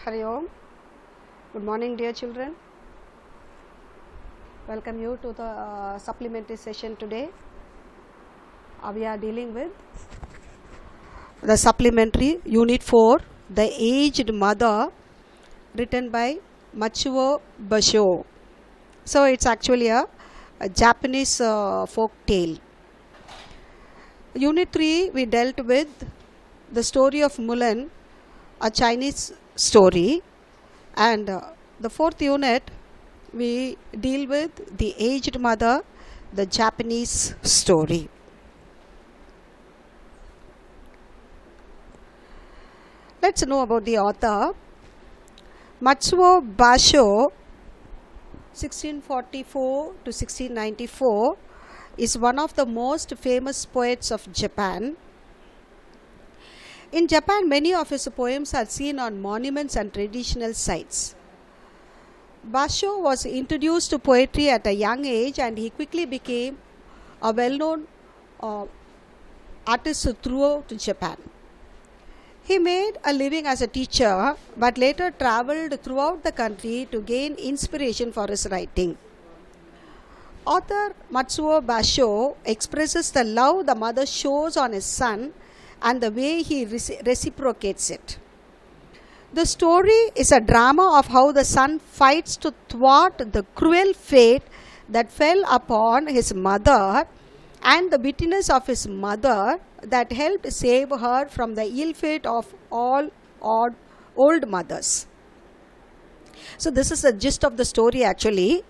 Hari Om. Good morning, dear children. Welcome you to the supplementary session today. We are dealing with the supplementary Unit 4, The Aged Mother, written by Matsuo Basho. So, it's actually a Japanese folk tale. Unit 3, we dealt with the story of Mulan, a Chinese story, and the fourth unit we deal with the aged mother, the Japanese story. Let's know about the author. Matsuo Basho, 1644 to 1694, is one of the most famous poets of Japan. In Japan, many of his poems are seen on monuments and traditional sites. Basho was introduced to poetry at a young age, and he quickly became a well-known artist throughout Japan. He made a living as a teacher, but later traveled throughout the country to gain inspiration for his writing. Author Matsuo Basho expresses the love the mother shows on his son and the way he reciprocates it. The story is a drama of how the son fights to thwart the cruel fate that fell upon his mother and the bitterness of his mother that helped save her from the ill fate of all old mothers. So this is the gist of the story actually.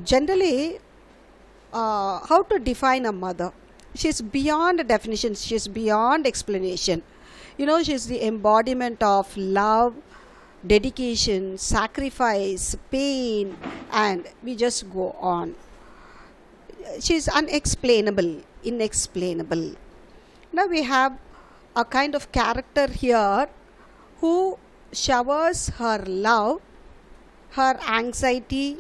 Generally, how to define a mother? She's beyond definition, she's beyond explanation. You know, she's the embodiment of love, dedication, sacrifice, pain, and we just go on. She's unexplainable, inexplainable. Now we have a kind of character here who showers her love, her anxiety,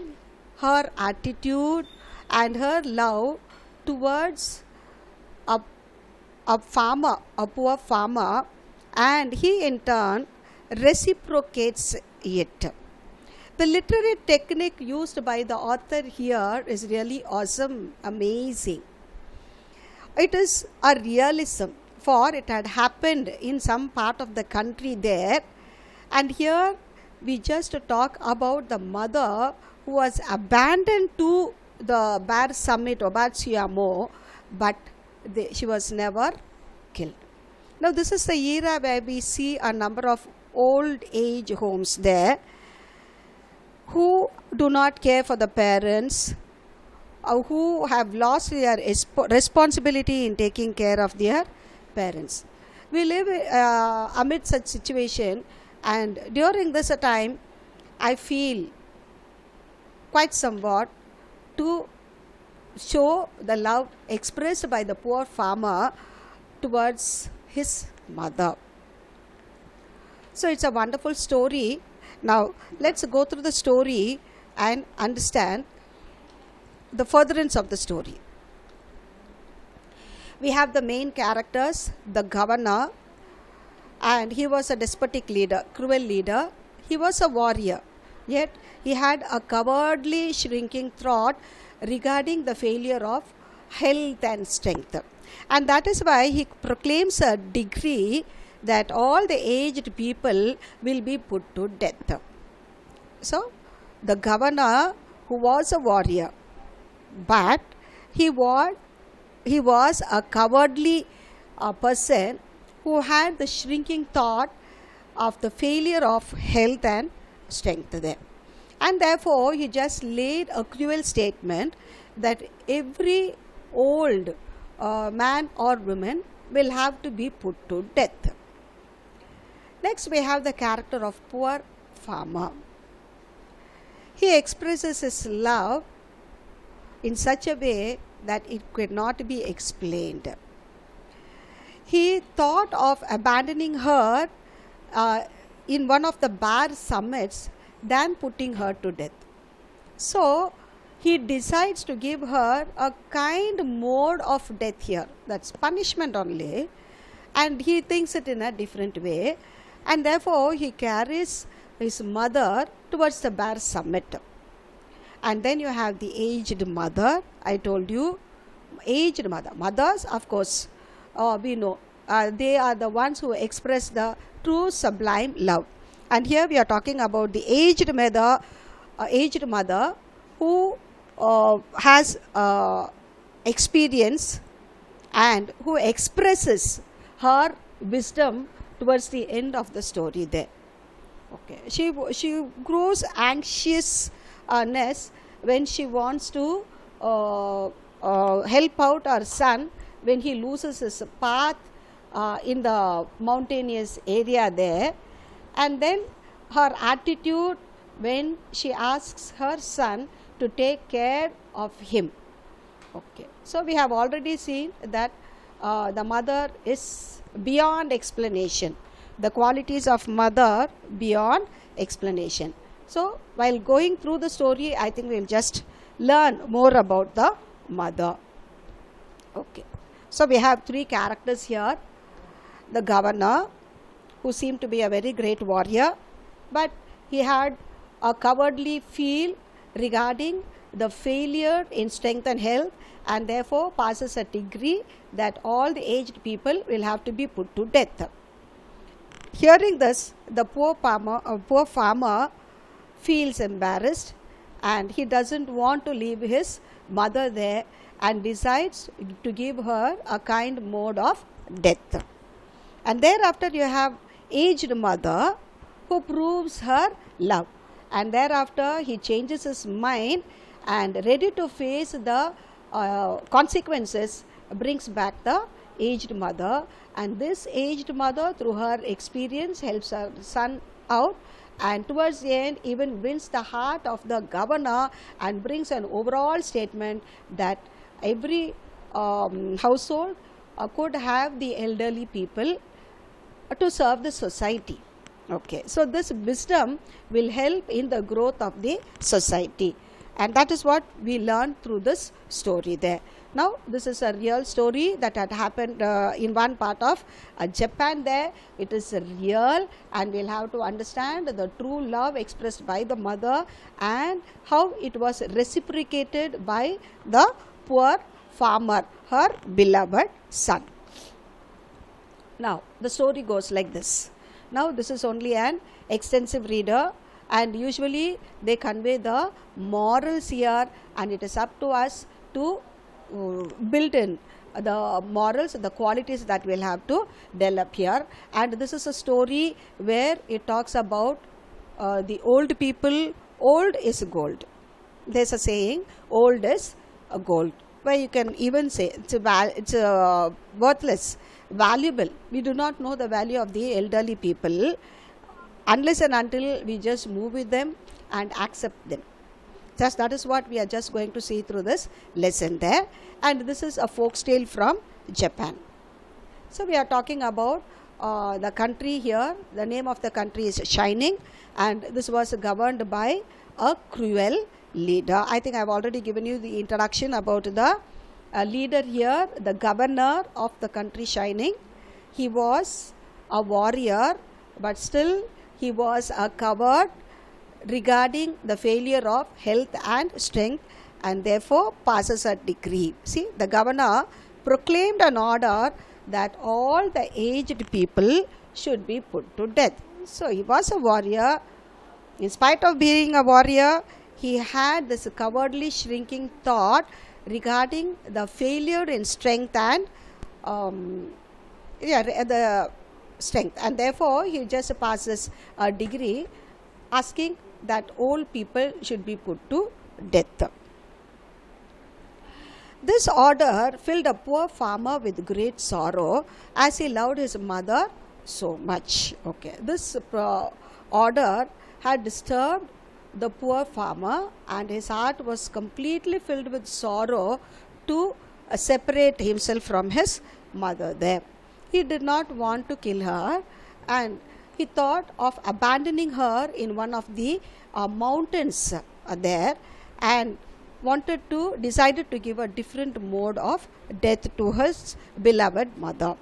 her attitude, and her love towards a farmer, a poor farmer, and he in turn reciprocates it. The literary technique used by the author here is really awesome, amazing. It is a realism, for it had happened in some part of the country there, and here we just talk about the mother who was abandoned to the Bear Summit or Batsuyamo, but she was never killed. Now this is the era where we see a number of old age homes there who do not care for the parents, who have lost their responsibility in taking care of their parents. We live amid such situation, and during this time I feel quite somewhat to show the love expressed by the poor farmer towards his mother. So it's a wonderful story. Now let's go through the story and understand the furtherance of the story. We have the main characters, the governor, and he was a despotic leader, cruel leader. He was a warrior, yet he had a cowardly, shrinking thought regarding the failure of health and strength. And that is why he proclaims a decree that all the aged people will be put to death. So, the governor, who was a warrior, but he was a cowardly person who had the shrinking thought of the failure of health and strength there. And therefore, he just laid a cruel statement that every old man or woman will have to be put to death. Next, we have the character of poor farmer. He expresses his love in such a way that it could not be explained. He thought of abandoning her in one of the Bear Summits than putting her to death. So he decides to give her a kind mode of death here. That's punishment only. And he thinks it in a different way. and therefore he carries his mother towards the bare summit. And then you have the aged mother. I told you, aged mother. Mothers, of course, we know they are the ones who express the true sublime love. And here we are talking about the aged mother who has experience and who expresses her wisdom towards the end of the story there. Okay, she grows anxiousness when she wants to help out her son when he loses his path in the mountainous area there, and then her attitude when she asks her son to take care of him. Okay, so we have already seen that the mother is beyond explanation. The qualities of mother beyond explanation. So while going through the story, I think we'll just learn more about the mother. Okay, so we have three characters here. The governor, who seemed to be a very great warrior, but he had a cowardly feel regarding the failure in strength and health, and therefore passes a decree that all the aged people will have to be put to death. Hearing this, the poor farmer feels embarrassed, and he doesn't want to leave his mother there, and decides to give her a kind mode of death. And thereafter you have aged mother who proves her love, and thereafter he changes his mind and ready to face the consequences brings back the aged mother, and this aged mother through her experience helps her son out, and towards the end even wins the heart of the governor and brings an overall statement that every household could have the elderly people to serve the society. Okay, so this wisdom will help in the growth of the society, and that is what we learned through this story there. Now this is a real story that had happened in one part of Japan there. It is real, and we'll have to understand the true love expressed by the mother and how it was reciprocated by the poor farmer, her beloved son. Now the story goes like this. Now this is only an extensive reader, and usually they convey the morals here, and it is up to us to build in the morals, the qualities that we'll have to develop here. And this is a story where it talks about the old people. Old is gold. There's a saying, old is gold, where you can even say it's worthless, valuable. We do not know the value of the elderly people unless and until we just move with them and accept them. Just that is what we are just going to see through this lesson there. And this is a folk tale from Japan. So we are talking about the country here. The name of the country is Shining, and this was governed by a cruel leader. I think I have already given you the introduction about the leader here, the governor of the country Shining. He was a warrior, but still he was a coward regarding the failure of health and strength, and therefore passes a decree. See, the governor proclaimed an order that all the aged people should be put to death. So he was a warrior. In spite of being a warrior, he had this cowardly shrinking thought regarding the failure in strength and the strength, and therefore he just passes a decree asking that all people should be put to death. This order filled a poor farmer with great sorrow, as he loved his mother so much. Okay, this order had disturbed the poor farmer, and his heart was completely filled with sorrow to separate himself from his mother there. He did not want to kill her, and he thought of abandoning her in one of the mountains there, and decided to give a different mode of death to his beloved mother.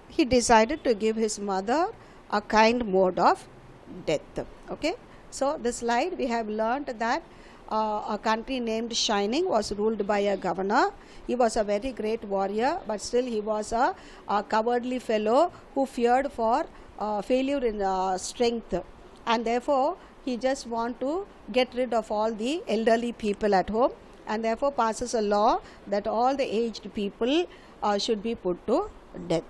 He decided to give his mother a kind mode of death. Okay, so this slide we have learned that a country named Shining was ruled by a governor. He was a very great warrior, but still he was a cowardly fellow who feared for failure in strength, and therefore he just want to get rid of all the elderly people at home, and therefore passes a law that all the aged people should be put to death.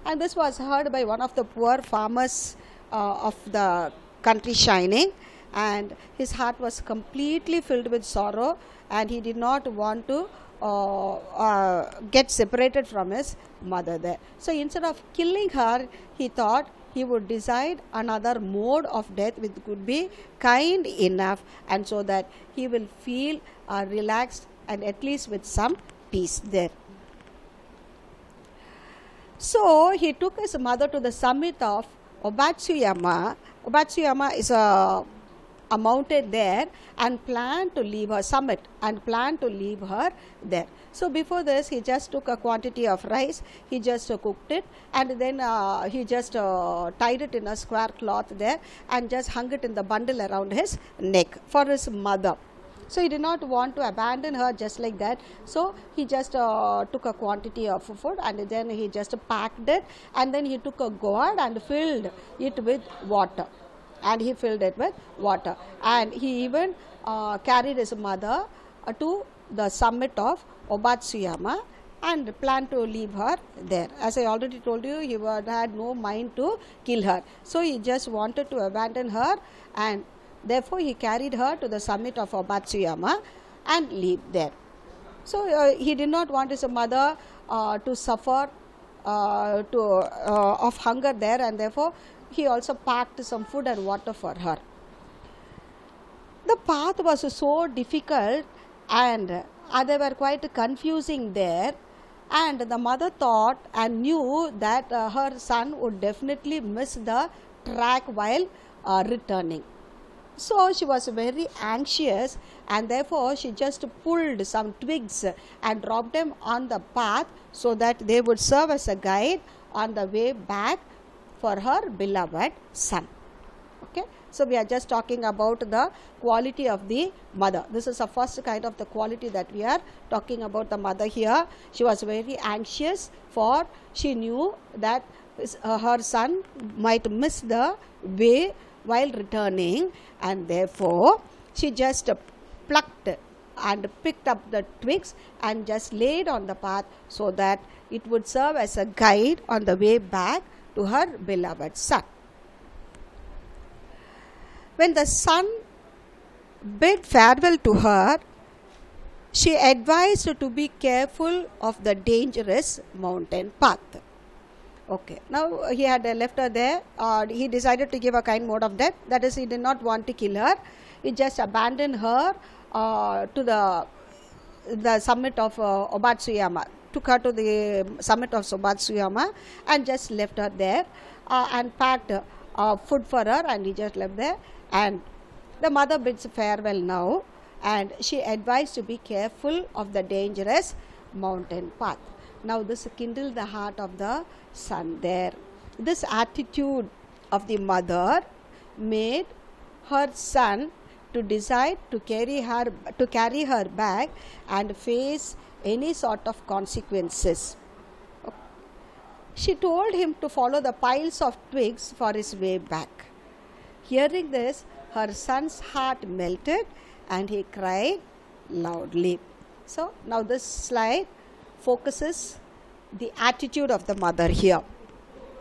And this was heard by one of the poor farmers of the country Shining, and his heart was completely filled with sorrow, and he did not want to get separated from his mother there. So instead of killing her, he thought he would decide another mode of death which could be kind enough, and so that he will feel relaxed and at least with some peace there. So he took his mother to the summit of Obatsuyama. Obatsuyama is a mountain there, and planned to leave her summit and planned to leave her there. So before this, he just took a quantity of rice, he just cooked it, and then he just tied it in a square cloth there and just hung it in the bundle around his neck for his mother. So he did not want to abandon her just like that. So he just took a quantity of food, and then he just packed it, and then he took a gourd and filled it with water. And he filled it with water, and he even carried his mother to the summit of Obatsuyama and planned to leave her there. As I already told you, he had no mind to kill her, so he just wanted to abandon her, and therefore he carried her to the summit of Obatsuyama and leave there. So he did not want his mother to suffer of hunger there, and therefore he also packed some food and water for her. The path was so difficult, and they were quite confusing there, and the mother thought and knew that her son would definitely miss the track while returning. So she was very anxious, and therefore she just pulled some twigs and dropped them on the path so that they would serve as a guide on the way back for her beloved son. Okay, so we are just talking about the quality of the mother. This is the first kind of the quality that we are talking about the mother here. She was very anxious, for she knew that her son might miss the way while returning, and therefore she just plucked and picked up the twigs and just laid on the path so that it would serve as a guide on the way back to her beloved son. When the son bid farewell to her, she advised to be careful of the dangerous mountain path. Okay, now he had left her there. He decided to give a kind mode of death. That is, he did not want to kill her. He just abandoned her to the summit of Obatsuyama. Took her to the summit of Obatsuyama and just left her there, and packed food for her, and he just left there. And the mother bids farewell now, and she advised to be careful of the dangerous mountain path. Now this kindled the heart of the son there. This attitude of the mother made her son to decide to carry her back and face any sort of consequences. She told him to follow the piles of twigs for his way back. Hearing this, her son's heart melted and he cried loudly. So now this slide focuses the attitude of the mother here.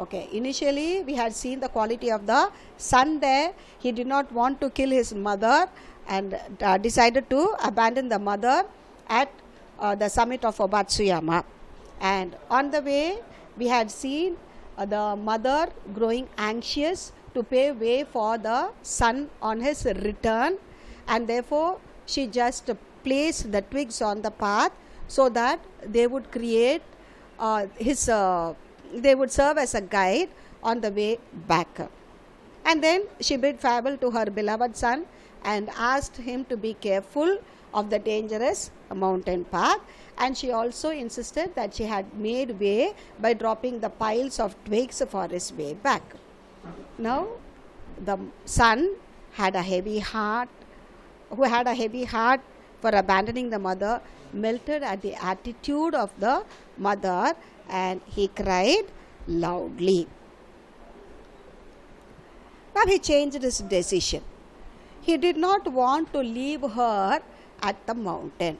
Okay, initially we had seen the quality of the son there. He did not want to kill his mother and decided to abandon the mother at the summit of Obatsuyama. And on the way we had seen the mother growing anxious to pave way for the son on his return, and therefore she just placed the twigs on the path so that they would create they would serve as a guide on the way back. And then she bid farewell to her beloved son and asked him to be careful of the dangerous mountain path, and she also insisted that she had made way by dropping the piles of twigs for his way back. Now the son had a heavy heart, who had a heavy heart for abandoning the mother, melted at the attitude of the mother, and he cried loudly. Now he changed his decision. He did not want to leave her at the mountain.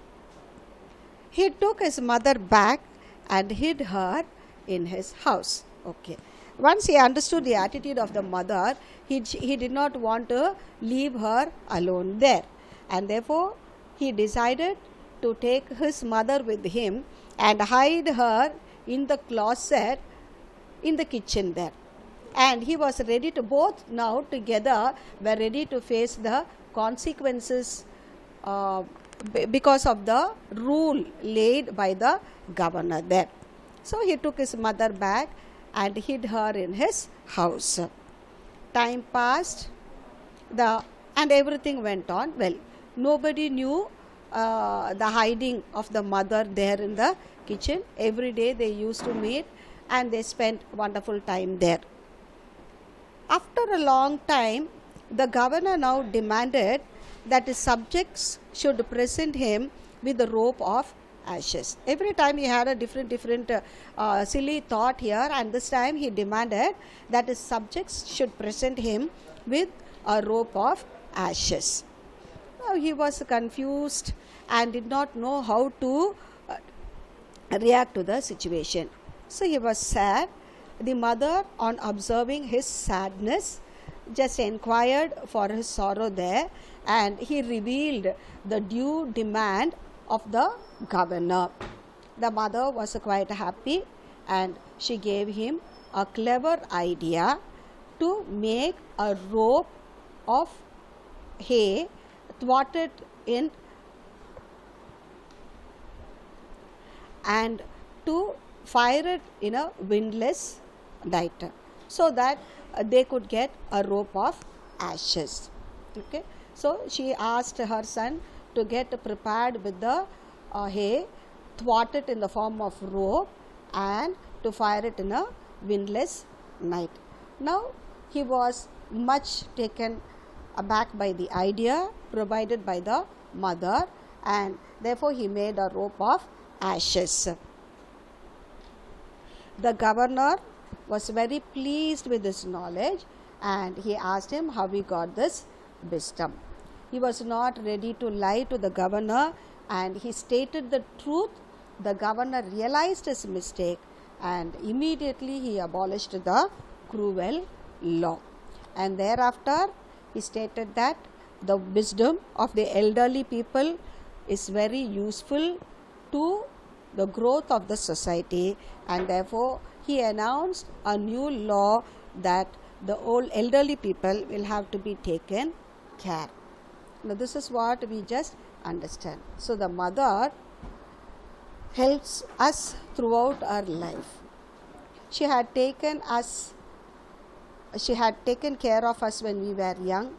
He took his mother back and hid her in his house. Okay. Once he understood the attitude of the mother, he did not want to leave her alone there. And therefore, he decided to take his mother with him and hide her in the closet in the kitchen there. And he was ready to, both now together were ready to face the consequences because of the rule laid by the governor there. So he took his mother back and hid her in his house. Time passed, and everything went on well. Nobody knew the hiding of the mother there in the kitchen. Every day they used to meet and they spent wonderful time there. After a long time, the governor now demanded that his subjects should present him with a rope of ashes. Every time he had a different silly thought here, and this time he demanded that his subjects should present him with a rope of ashes. Now he was confused and did not know how to react to the situation. So he was sad. The mother, on observing his sadness, just inquired for his sorrow there, and he revealed the due demand of the governor. The mother was quite happy, and she gave him a clever idea to make a rope of hay thwarted in and to fire it in a windless night, so that they could get a rope of ashes. Okay, so she asked her son to get prepared with the hay, thwart it in the form of rope, and to fire it in a windless night. Now he was much taken aback by the idea provided by the mother, and therefore he made a rope of ashes. The governor was very pleased with his knowledge, and he asked him how he got this wisdom. He was not ready to lie to the governor, and he stated the truth. The governor realized his mistake, and immediately he abolished the cruel law. And thereafter he stated that the wisdom of the elderly people is very useful to the growth of the society, and therefore he announced a new law that the old elderly people will have to be taken care. Now this is what we just understand. So the mother helps us throughout our life. She had taken care of us when we were young,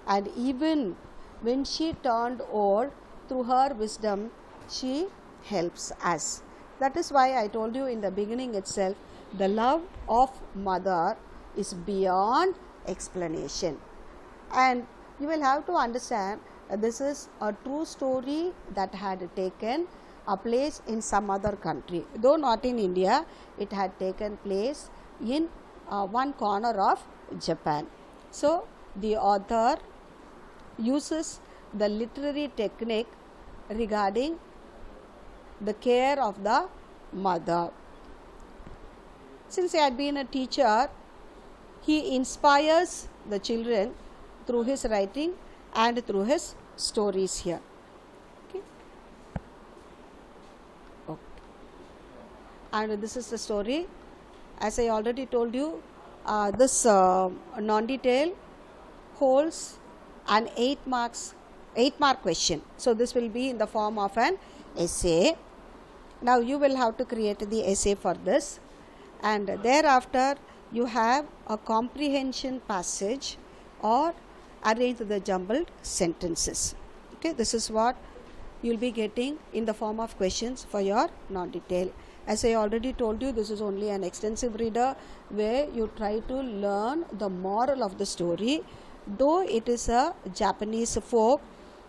and even when she turned old, through her wisdom she helps us. That is why I told you in the beginning itself, the love of mother is beyond explanation. And you will have to understand this is a true story that had taken a place in some other country. Though not in India, it had taken place in one corner of Japan. So the author uses the literary technique regarding the care of the mother. Since he had been a teacher, he inspires the children through his writing and through his stories here. Okay. And this is the story. As I already told you, this non-detail holds an 8-mark question. So this will be in the form of an essay. Now you will have to create the essay for this, and thereafter you have a comprehension passage or arrange the jumbled sentences. Okay, this is what you will be getting in the form of questions for your non-detail. As I already told you, this is only an extensive reader where you try to learn the moral of the story. Though it is a Japanese folk,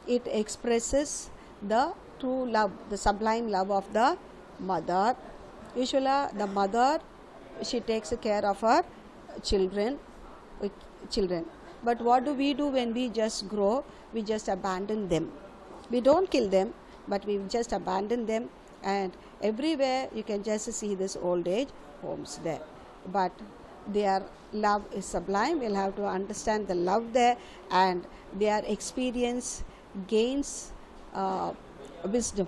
it expresses the true love, the sublime love of the mother. Usually the mother, she takes care of her children. But what do we do when we just grow? We just abandon them. We don't kill them, but we just abandon them, and everywhere you can just see this old age homes there. But their love is sublime. We'll have to understand the love there, and their experience gains wisdom.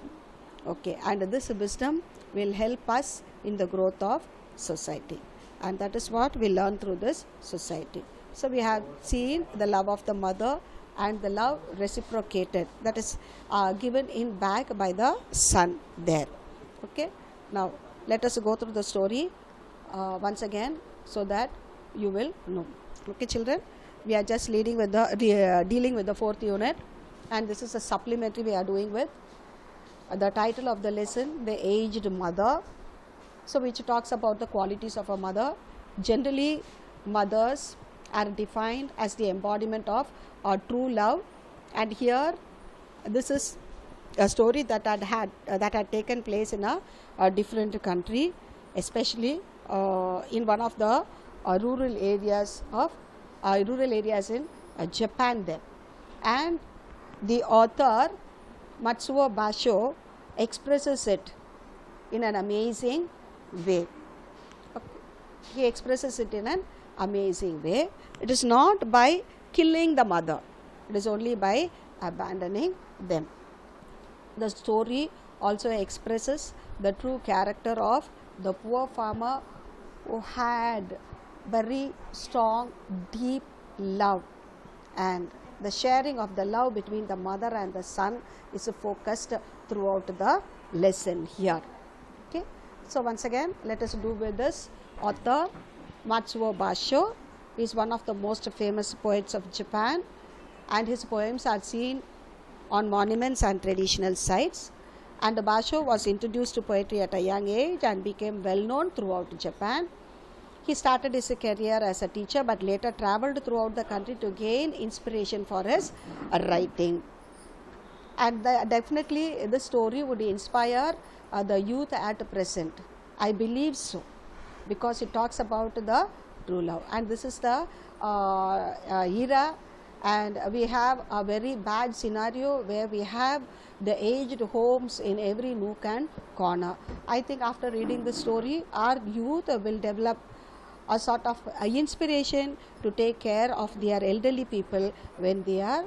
Okay, and this wisdom will help us in the growth of society, and that is what we learn through this society. So we have seen the love of the mother and the love reciprocated, that is given in back by the son there. Okay, now let us go through the story once again so that you will know. Okay, children, we are just dealing with the fourth unit, and this is a supplementary we are doing with the title of the lesson, The Aged Mother. So which talks about the qualities of a mother. Generally, mothers are defined as the embodiment of true love, and here this is a story that had taken place in a different country, especially in one of the rural areas in Japan there. And the author Matsuo Basho expresses it in an amazing way. He expresses it in an amazing way. It is not by killing the mother, it is only by abandoning them. The story also expresses the true character of the poor farmer who had very strong, deep love, and the sharing of the love between the mother and the son is focused throughout the lesson here. Okay, so once again let us do with this author Matsuo Basho. He is one of the most famous poets of Japan, and his poems are seen on monuments and traditional sites. And Basho was introduced to poetry at a young age and became well known throughout Japan. He started his career as a teacher, but later travelled throughout the country to gain inspiration for his writing. And definitely the story would inspire the youth at present. I believe so, because it talks about the true love, and this is the era, and we have a very bad scenario where we have the aged homes in every nook and corner. I think after reading the story, our youth will develop a sort of inspiration to take care of their elderly people when they are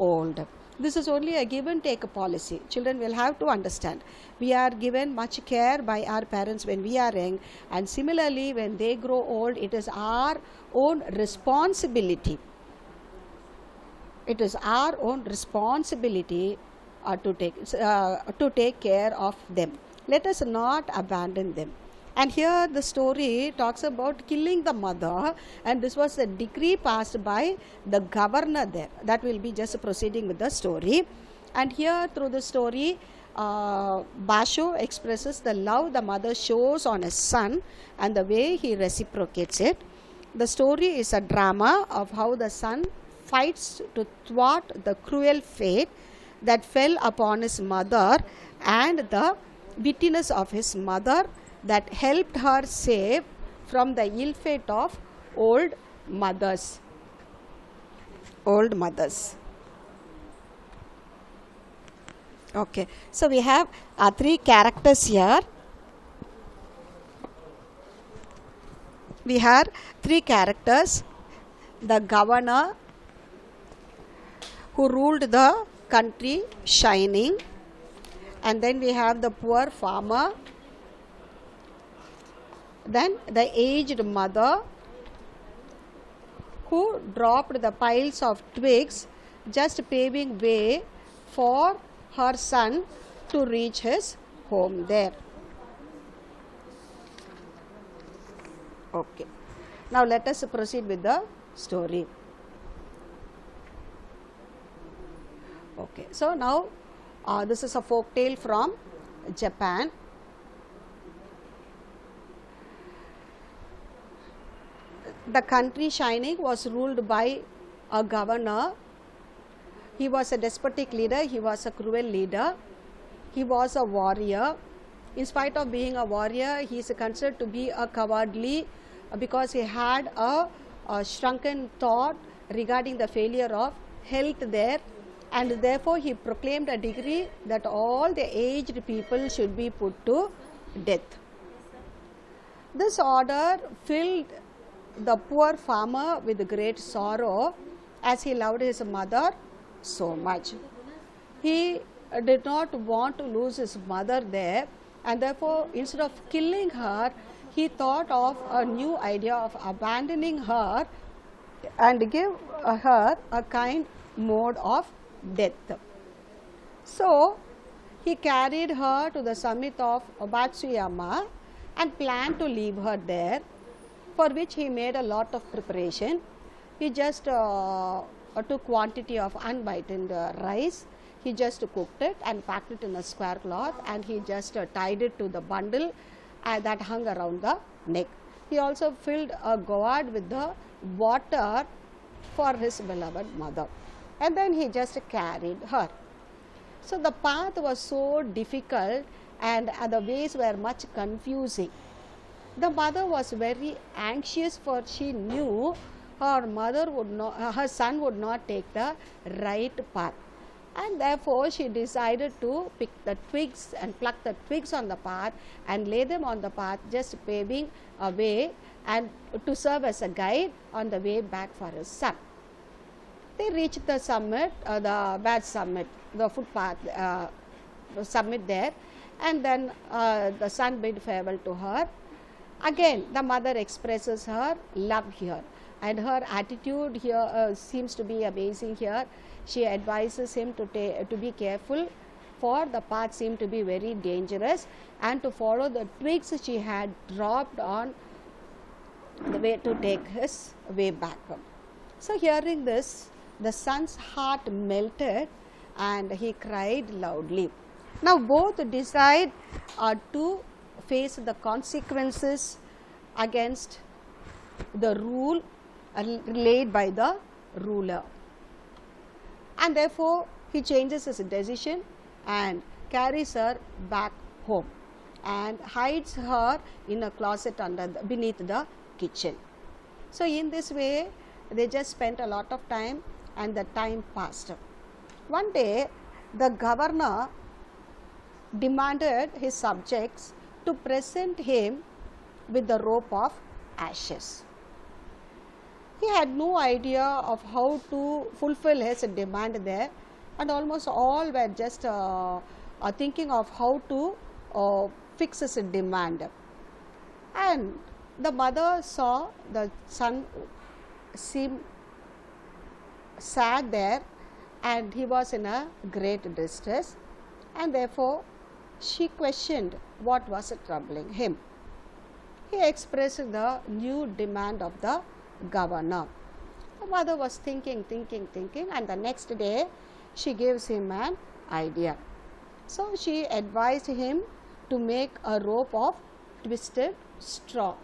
old. This is only a give and take policy. Children will have to understand. We are given much care by our parents when we are young, and similarly when they grow old, it is our own responsibility. It is our own responsibility to take care of them. Let us not abandon them. And here the story talks about killing the mother, and this was a decree passed by the governor there. That will be just proceeding with the story. And here through the story, Basho expresses the love the mother shows on his son and the way he reciprocates it. The story is a drama of how the son fights to thwart the cruel fate that fell upon his mother, and the bitterness of his mother that helped her save from the ill fate of old mothers. Okay, so we have three characters here. We have three characters: the governor who ruled the country shining, and then we have the poor farmer, then the aged mother who dropped the piles of twigs, just paving way for her son to reach his home there. Okay, now let us proceed with the story. Okay, so now this is a folk tale from Japan. the country Shining was ruled by a governor. He was a despotic leader, he was a cruel leader, he was a warrior. In spite of being a warrior, he is considered to be a cowardly because he had a shrunken thought regarding the failure of health there, and therefore he proclaimed a decree that all the aged people should be put to death. This order filled the poor farmer with great sorrow, as he loved his mother so much. He did not want to lose his mother there, and therefore instead of killing her, he thought of a new idea of abandoning her and give her a kind mode of death. So he carried her to the summit of Obatsuyama and planned to leave her there, for which he made a lot of preparation. He just took quantity of unbitten rice. He just cooked it and packed it in a square cloth, and he just tied it to the bundle that hung around the neck. He also filled a gourd with the water for his beloved mother, and then he just carried her. So the path was so difficult and the ways were much confusing. The mother was very anxious, for she knew her son would not take the right path, and therefore she decided to pick the twigs and pluck the twigs on the path and lay them on the path, just paving a way and to serve as a guide on the way back for his son. They reached the summit, the bad summit, the footpath summit there, and then the son bid farewell to her. Again, the mother expresses her love here, and her attitude here seems to be amazing here. She advises him to be careful, for the path seemed to be very dangerous, and to follow the twigs she had dropped on the way to take his way back. So hearing this, the son's heart melted and he cried loudly. Now both decide to face the consequences against the rule laid by the ruler, and therefore he changes his decision and carries her back home and hides her in a closet beneath the kitchen. So in this way they just spent a lot of time, and the time passed. One day the governor demanded his subjects to present him with the rope of ashes. He had no idea of how to fulfill his demand there, and almost all were just thinking of how to fix his demand. And the mother saw the son seem sad there, and he was in a great distress, and therefore she questioned what was troubling him. He expressed the new demand of the governor. The mother was thinking, and the next day she gives him an idea. So she advised him to make a rope of twisted straw,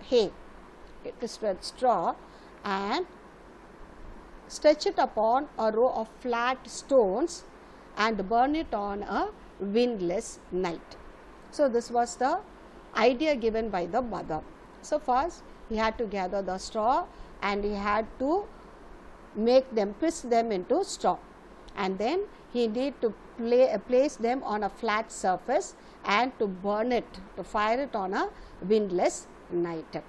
twisted straw, and stretch it upon a row of flat stones and burn it on a windless night. So this was the idea given by the mother. So first he had to gather the straw, and he had to twist them into straw, and then he need to place them on a flat surface and to burn it, to fire it on a windless night.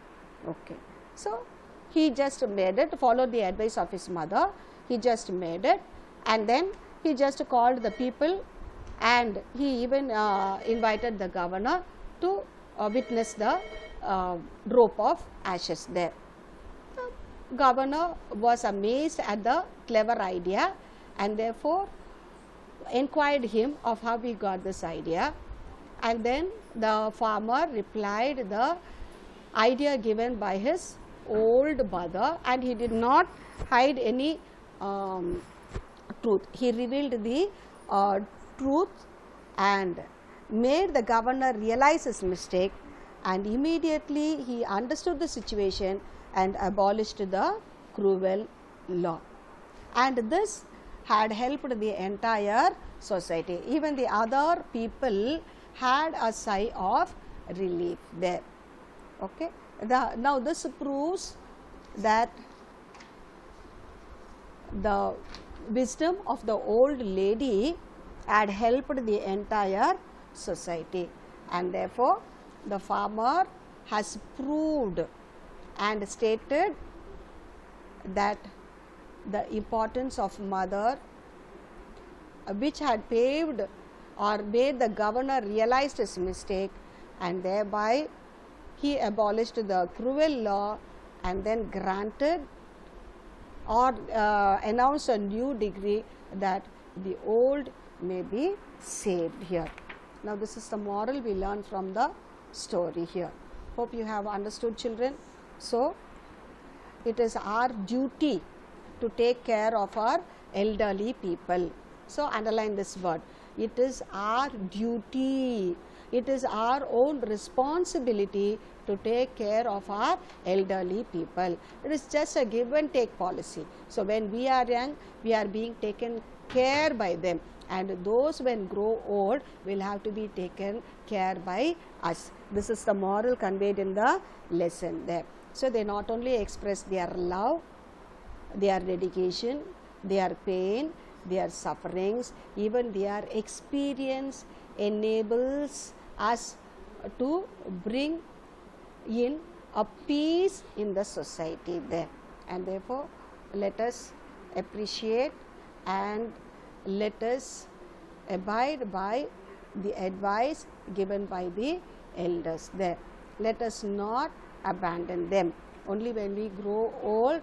Okay. So he just made it, followed the advice of his mother. He just made it, and then he just called the people, and he even invited the governor to witness the rope of ashes there. The governor was amazed at the clever idea, and therefore inquired him of how he got this idea, and then the farmer replied the idea given by his old mother, and he did not hide any truth. He revealed the truth and made the governor realize his mistake, and immediately he understood the situation and abolished the cruel law. And this had helped the entire society. Even the other people had a sigh of relief there. Okay. Now this proves that the wisdom of the old lady had helped the entire society, and therefore the farmer has proved and stated that the importance of mother, which had paved or made the governor realize his mistake, and thereby he abolished the cruel law and then granted or announced a new decree that the old may be saved here. Now this is the moral we learn from the story here. Hope you have understood, children. So it is our duty to take care of our elderly people. So underline this word. It is our duty. It is our own responsibility to take care of our elderly people. It is just a give and take policy. So when we are young, we are being taken care by them, and those when grow old will have to be taken care by us. This is the moral conveyed in the lesson there. So they not only express their love, their dedication, their pain, their sufferings, even their experience enables us to bring in a peace in the society there. And therefore let us appreciate and let us abide by the advice given by the elders there. Let us not abandon them. Only when we grow old,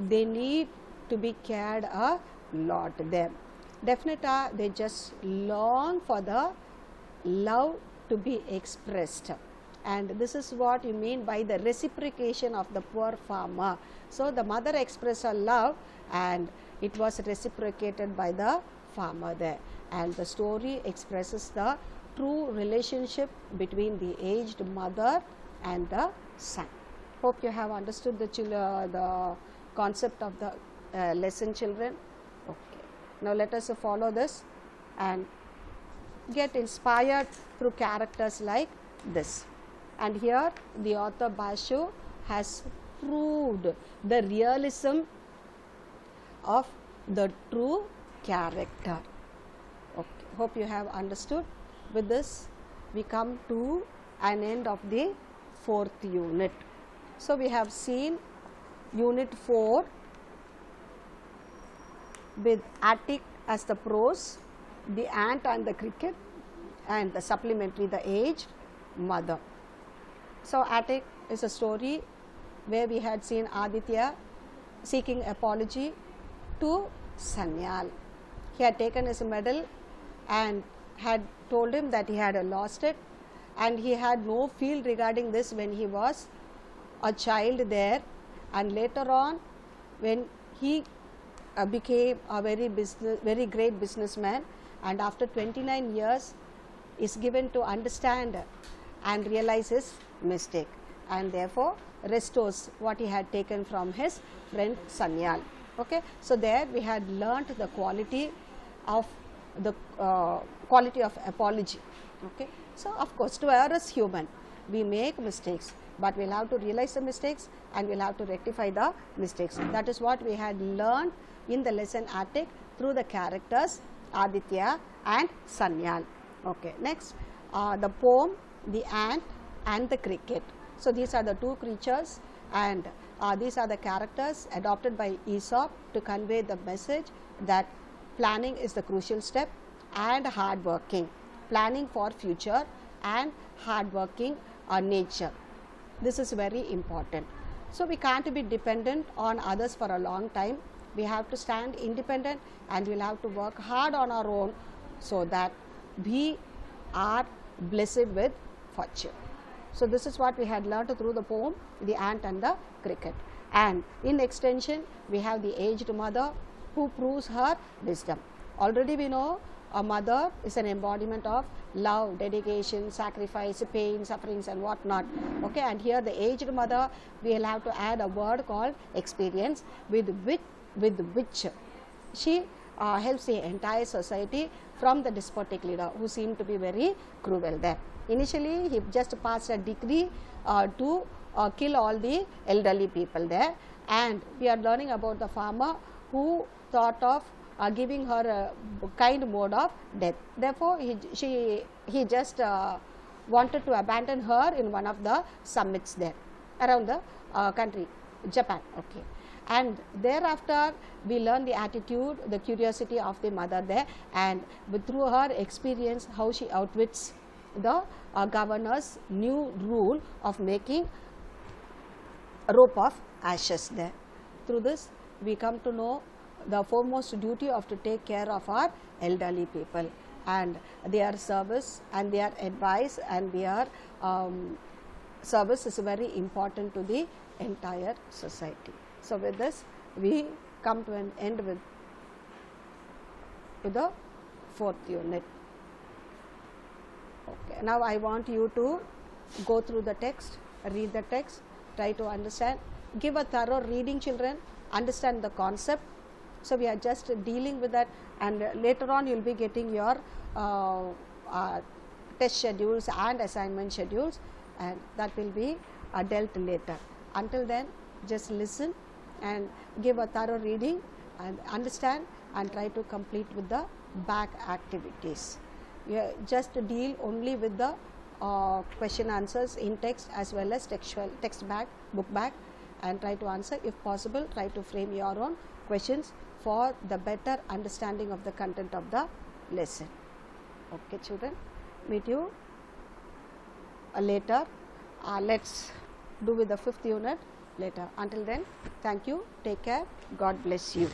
they need to be cared a lot there. Definitely they just long for the love to be expressed, and this is what you mean by the reciprocation of the poor farmer. So the mother expressed her love and it was reciprocated by the farmer there, and the story expresses the true relationship between the aged mother and the son. Hope you have understood the concept of the lesson, children. Okay. Now let us follow this and get inspired through characters like this. And here the author Basho has proved the realism of the true character. Okay. Hope you have understood. With this we come to an end of the 4th unit. So we have seen unit 4 with Attic as the prose, the ant and the cricket, and the supplementary the aged mother. So Attic is a story where we had seen Aditya seeking apology to Sanyal. He had taken his medal and had told him that he had lost it, and he had no feel regarding this when he was a child there, and later on when he became a very great businessman, and after 29 years is given to understand and realize his mistake, and therefore restores what he had taken from his friend Sanyal. Okay, so there we had learnt the quality of apology. Okay, so of course to err is human, we make mistakes, but we'll have to realize the mistakes and we'll have to rectify the mistakes. That is what we had learned in the lesson Attic through the characters Aditya and Sanyal. Okay, next the poem The Ant and the Cricket. So these are the two creatures, and these are the characters adopted by Aesop to convey the message that planning is the crucial step, and hard working, planning for future and hard working nature. This is very important. So we can't be dependent on others for a long time. We have to stand independent, and we'll have to work hard on our own so that we are blessed with fortune. So this is what we had learnt through the poem The Ant and the Cricket. And in extension we have the aged mother who proves her wisdom. Already we know a mother is an embodiment of love, dedication, sacrifice, pain, sufferings and what not. Okay, and here the aged mother, we will have to add a word called experience, with which she helps the entire society from the despotic leader who seemed to be very cruel there. Initially, he just passed a decree to kill all the elderly people there, and we are learning about the farmer who thought of giving her a kind mode of death. Therefore, he just wanted to abandon her in one of the summits there around the country, Japan. Okay. And thereafter we learn the attitude, the curiosity of the mother there, and through her experience how she outwits the governor's new rule of making a rope of ashes there. Through this we come to know the foremost duty of to take care of our elderly people, and their service and their advice and their service is very important to the entire society. So with this we come to an end with the 4th unit. Okay. Now I want you to go through the text, read the text, try to understand, give a thorough reading, children, understand the concept. So we are just dealing with that, and later on you will be getting your test schedules and assignment schedules, and that will be dealt later. Until then, just listen and give a thorough reading and understand and try to complete with the back activities. You just deal only with the question answers in text as well as textual, text back, book back, and try to answer. If possible, try to frame your own questions for the better understanding of the content of the lesson. Okay, children, meet you later. Let's do with the 5th unit later. Until then, thank you, take care, God bless you.